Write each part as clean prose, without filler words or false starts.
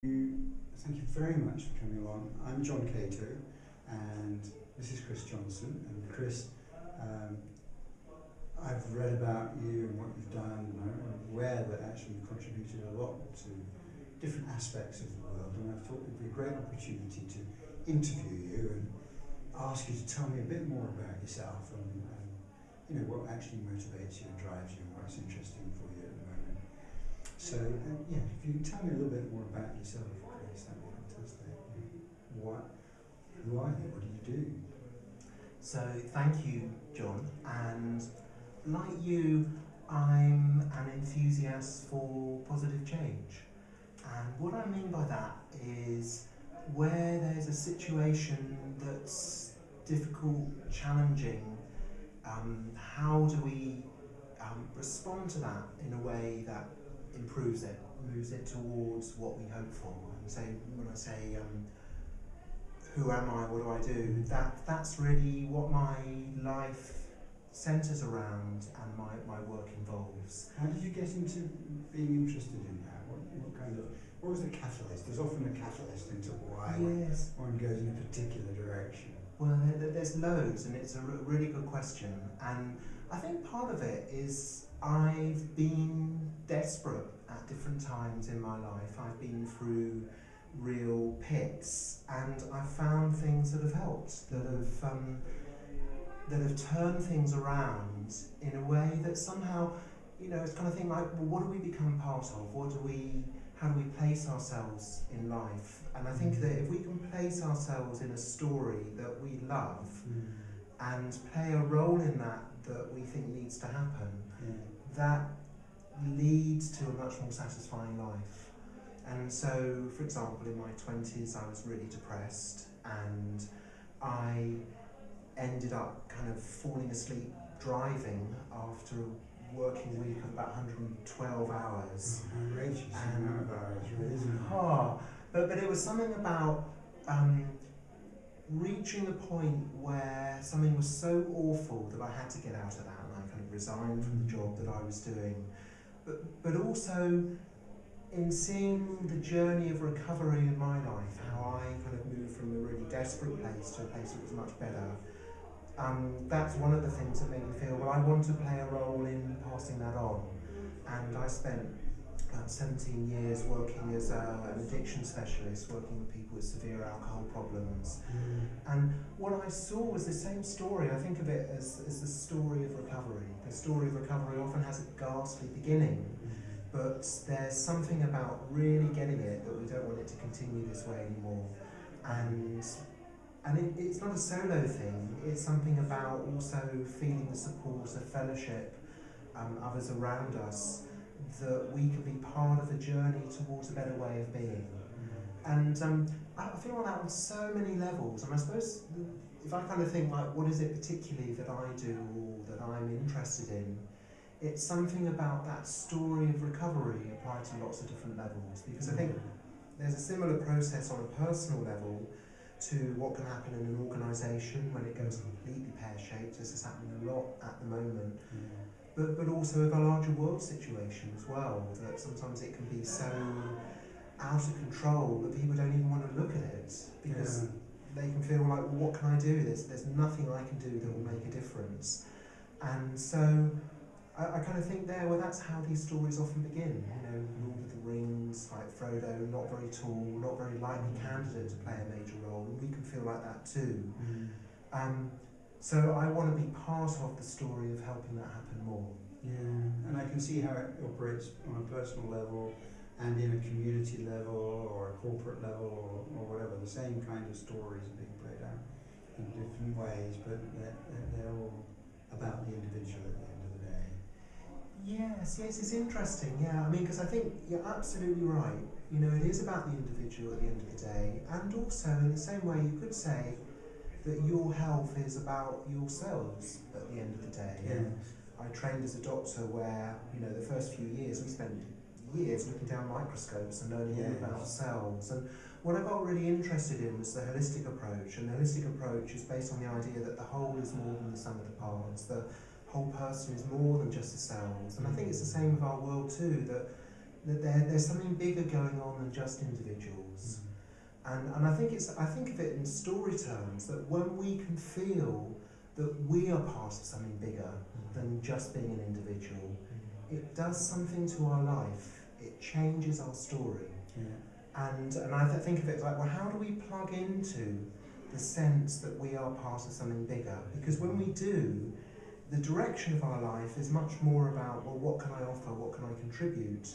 Thank you very much for coming along. I'm John Cato, and this is Chris Johnstone. And Chris, I've read about you and what you've done, and I'm aware that actually you've contributed a lot to different aspects of the world. And I thought it would be a great opportunity to interview you and ask you to tell me a bit more about yourself and what actually motivates you and drives you and what's interesting for you at the moment. So, if you can tell me a little bit more about yourself, Chris, that'd be fantastic. Who are you? What do you do? So, thank you, John. And like you, I'm an enthusiast for positive change. And what I mean by that is where there's a situation that's difficult, challenging, how do we respond to that in a way that improves it, moves it towards what we hope for? And so when I say, who am I, what do I do, that's really what my life centres around and my work involves. How did you get into being interested in that? What was the catalyst? There's often a catalyst into why one goes in a particular direction. Well, there's loads, and it's a really good question. And I think part of it is I've been desperate at different times in my life. I've been through real pits, and I've found things that have helped, that have turned things around in a way that somehow, it's kind of thing like, well, what do we become part of? How do we place ourselves in life? And I think that if we can place ourselves in a story that we love and play a role in that we think needs to happen, that leads to a much more satisfying life. And so, for example, in my 20s, I was really depressed, and I ended up kind of falling asleep driving after a working week of about 112 hours. Outrageous amount of hours, really, isn't it? But it was something about reaching the point where something was so awful that I had to get out of that, and I kind of resigned from the job that I was doing. But also in seeing the journey of recovery in my life, how I kind of moved from a really desperate place to a place that was much better. That's one of the things that made me feel, well, I want to play a role in passing that on. And I spent about 17 years working as an addiction specialist, working with people with severe alcohol problems. And what I saw was the same story. I think of it as the story of recovery. The story of recovery often has a ghastly beginning, but there's something about really getting it that we don't want it to continue this way anymore. And it's not a solo thing, it's something about also feeling the support of fellowship, others around us, that we can be part of a journey towards a better way of being. And I feel like that on so many levels. And I suppose if I kind of think like, what is it particularly that I do or that I'm interested in, it's something about that story of recovery applied to lots of different levels. Because I think there's a similar process on a personal level to what can happen in an organisation when it goes completely pear-shaped, as is happening a lot at the moment. But also of a larger world situation as well, that sometimes it can be so out of control that people don't even want to look at it, because they can feel like, well, what can I do? There's nothing I can do that will make a difference. And so I kind of think there, well, that's how these stories often begin. Lord of the Rings, like Frodo, not very tall, not very likely candidate to play a major role, and we can feel like that too. So I want to be part of the story of helping that happen more. Yeah, and I can see how it operates on a personal level and in a community level or a corporate level or whatever. The same kind of stories are being played out in different ways, but they're all about the individual at the end of the day. Yes, it's interesting, yeah. I mean, because I think you're absolutely right. It is about the individual at the end of the day, and also in the same way you could say that your health is about yourselves at the end of the day. Yes. I trained as a doctor where, the first few years we spent years looking down microscopes and learning all about cells. And what I got really interested in was the holistic approach. And the holistic approach is based on the idea that the whole is more than the sum of the parts. The whole person is more than just the cells. And I think it's the same with our world too, that that there's something bigger going on than just individuals. And I think of it in story terms, that when we can feel that we are part of something bigger than just being an individual, it does something to our life. It changes our story. And I think of it like, well, how do we plug into the sense that we are part of something bigger? Because when we do, the direction of our life is much more about, well, what can I offer, what can I contribute,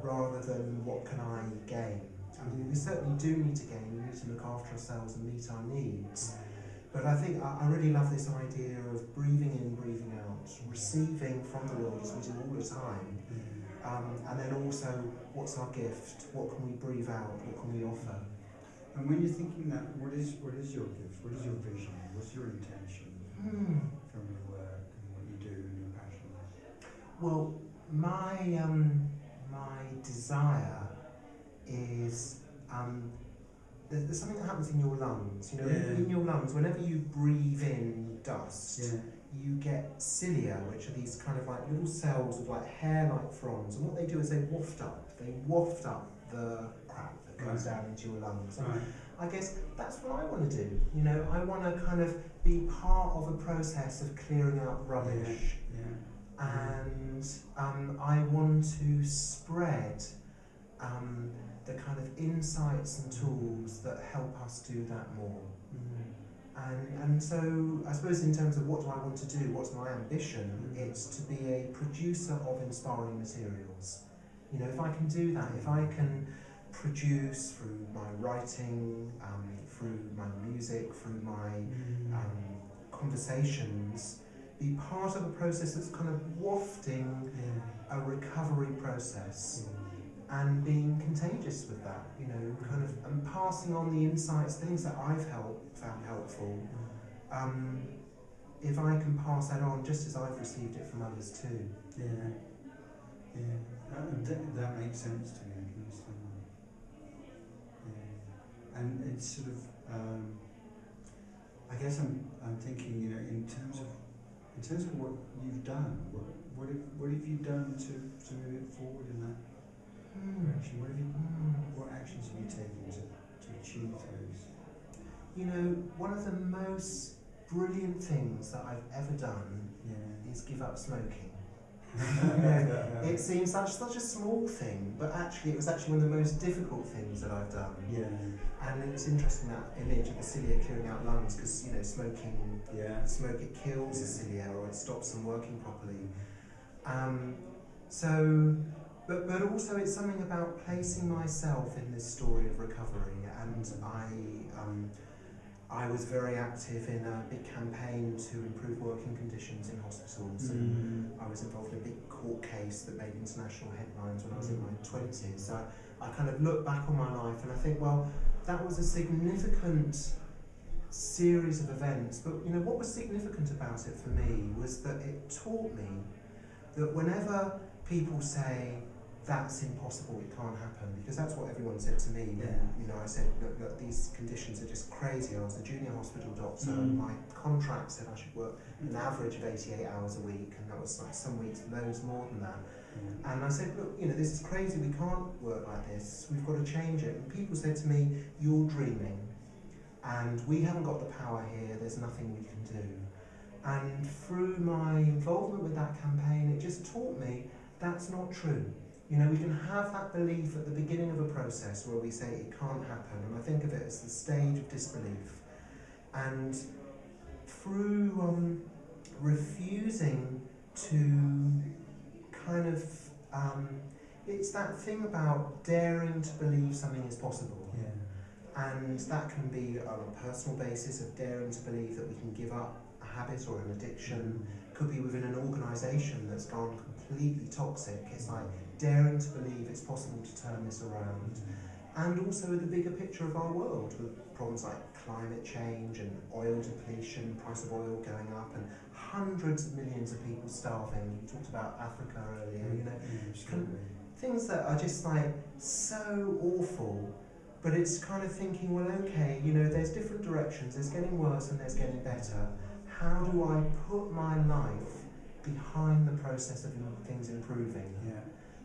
rather than what can I gain. I mean, we certainly do need to gain, we need to look after ourselves and meet our needs. But I think I really love this idea of breathing in, breathing out, receiving from the world as we do all the time. And then also, what's our gift? What can we breathe out? What can we offer? And when you're thinking that, what is your gift? What is your vision? What's your intention from your work and what you do and your passion? Well, my desire is there's something that happens in your lungs. You know, in your lungs, whenever you breathe in dust, you get cilia, which are these kind of like little cells with like hair-like fronds, and what they do is they waft up the crap that goes down into your lungs. And I guess that's what I want to do. You know, I want to kind of be part of a process of clearing out rubbish, and I want to spread the kind of insights and tools that help us do that more. And so I suppose in terms of what do I want to do, what's my ambition, it's to be a producer of inspiring materials. You know, if I can do that, if I can produce through my writing, through my music, through my conversations, be part of a process that's kind of wafting a recovery process. And being contagious with that, you know, kind of, and passing on the insights, things that I've found helpful. If I can pass that on, just as I've received it from others too. That makes sense to me. I can understand that. And it's sort of, I guess I'm thinking, you know, in terms of what you've done, what have you done to move it forward in that? What actions have you taken to achieve those? You know, one of the most brilliant things that I've ever done is give up smoking. You know, it seems such a small thing, but actually it was actually one of the most difficult things that I've done. And it's interesting, that image of the cilia clearing out lungs, because you know, smoke, it kills the cilia, or it stops them working properly. But also it's something about placing myself in this story of recovery, and I was very active in a big campaign to improve working conditions in hospitals, and I was involved in a big court case that made international headlines when I was in my 20s. So I kind of look back on my life and I think, well, that was a significant series of events, but you know, what was significant about it for me was that it taught me that whenever people say, that's impossible, it can't happen, because that's what everyone said to me when, you know, I said, look, these conditions are just crazy. I was the junior hospital doctor, my contract said I should work an average of 88 hours a week, and that was like some weeks loads more than that. And I said, look, you know, this is crazy, we can't work like this, we've got to change it. And people said to me, you're dreaming, and we haven't got the power here, there's nothing we can do. And through my involvement with that campaign, it just taught me that's not true. You know, we can have that belief at the beginning of a process where we say it can't happen, and I think of it as the stage of disbelief. And through refusing to kind of, it's that thing about daring to believe something is possible. And that can be on a personal basis of daring to believe that we can give up a habit or an addiction. Could be within an organisation that's gone completely toxic. It's like daring to believe it's possible to turn this around. And also the bigger picture of our world, with problems like climate change and oil depletion, price of oil going up, and hundreds of millions of people starving. You talked about Africa earlier, you know, kind of things that are just like so awful. But it's kind of thinking, well, okay, you know, there's different directions, there's getting worse and there's getting better. How do I put my life behind the process of things improving?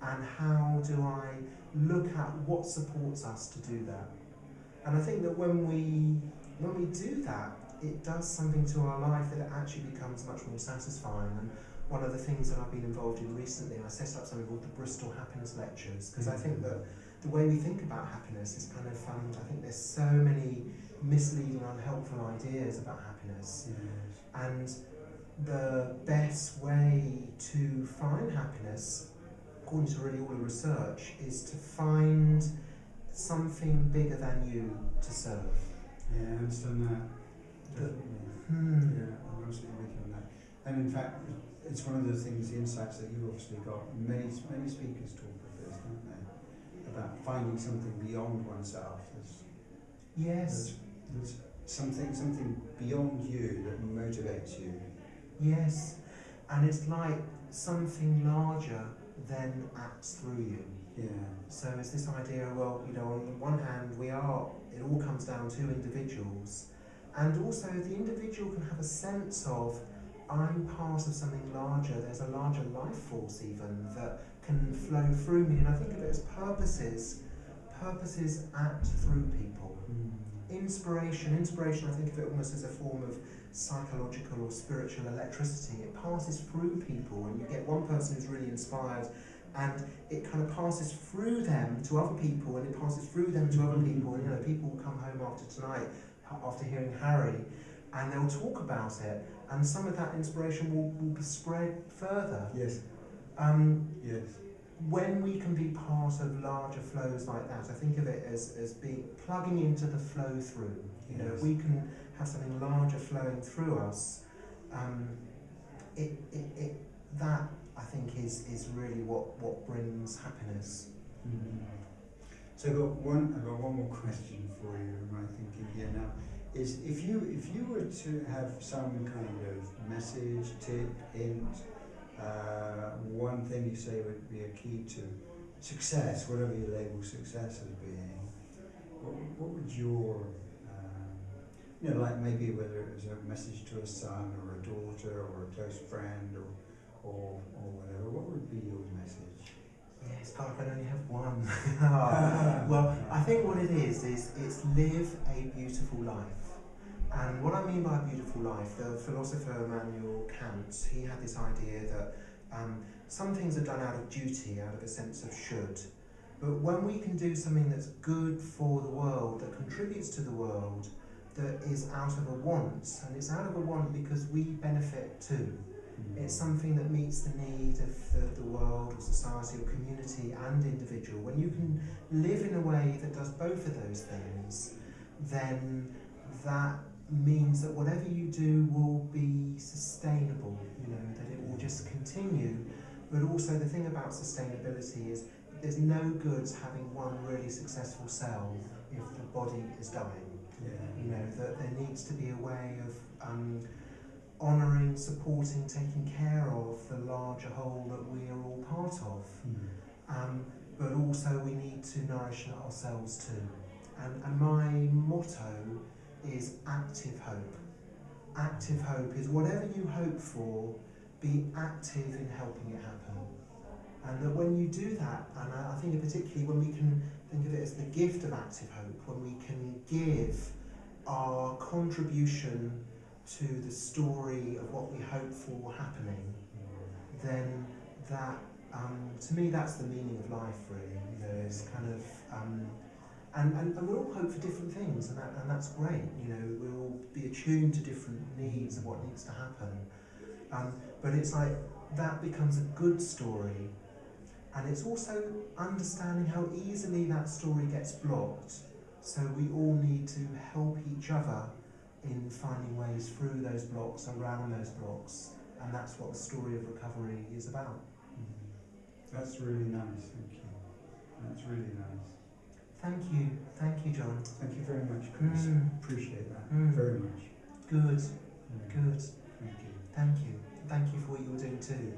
and how do I look at what supports us to do that. And I think that when we do that, it does something to our life that it actually becomes much more satisfying. And one of the things that I've been involved in recently, I set up something called the Bristol Happiness Lectures, because I think that the way we think about happiness is kind of, I think there's so many misleading, unhelpful ideas about happiness. And the best way to find happiness, according to really all the research, is to find something bigger than you to serve. Yeah, I understand that. Definitely. Yeah, I'm absolutely with you on that. And in fact, it's one of the things, the insights that you've obviously got. Many speakers talk of this, don't they? About finding something beyond oneself. Yes. There's something beyond you that motivates you. Yes, and it's like something larger then acts through you. Yeah. So it's this idea, well, you know, on the one hand, it all comes down to individuals, and also the individual can have a sense of, I'm part of something larger, there's a larger life force even that can flow through me, and I think of it as purposes act through people. Inspiration, I think of it almost as a form of psychological or spiritual electricity. It passes through people, and you get one person who's really inspired, and it kind of passes through them to other people, and it passes through them to other people. And you know, people will come home after tonight, after hearing Harry, and they'll talk about it, and some of that inspiration will be spread further. Yes. Yes. When we can be part of larger flows like that, I think of it as being plugging into the flow through. You know, if we can have something larger flowing through us, that I think is really what brings happiness. So I've got one more question for you. My thinking here now is, if you were to have some kind of message, tip, hint, one thing you say would be a key to success, whatever you label success as being, what would your, like maybe whether it was a message to a son or a daughter or a close friend or whatever, what would be your message? Yes, God, I can only have one. Well, I think what it is it's live a beautiful life. And what I mean by a beautiful life, the philosopher Immanuel Kant, he had this idea that some things are done out of duty, out of a sense of should. But when we can do something that's good for the world, that contributes to the world, that is out of a want, and it's out of a want because we benefit too. It's something that meets the need of the world or society or community and individual. When you can live in a way that does both of those things, then that means that whatever you do will be sustainable, that it will just continue. But also the thing about sustainability is there's no good having one really successful cell if the body is dying. That there needs to be a way of honouring, supporting, taking care of the larger whole that we are all part of. But also we need to nourish ourselves too. And my motto is active hope. Active hope is whatever you hope for, be active in helping it happen. And that when you do that, and I think particularly when we can think of it as the gift of active hope, when we can give our contribution to the story of what we hope for happening, then that, to me, that's the meaning of life, really. It's kind of, and we all hope for different things, and that's great. We'll all be attuned to different needs of what needs to happen. But it's like that becomes a good story, and it's also understanding how easily that story gets blocked. So we all need to help each other in finding ways through those blocks, around those blocks, and that's what the story of recovery is about. That's really nice, thank you. That's really nice. Thank you, John. Thank you very much, Chris. Appreciate that very much. Good. Thank you. Thank you for what you were doing too.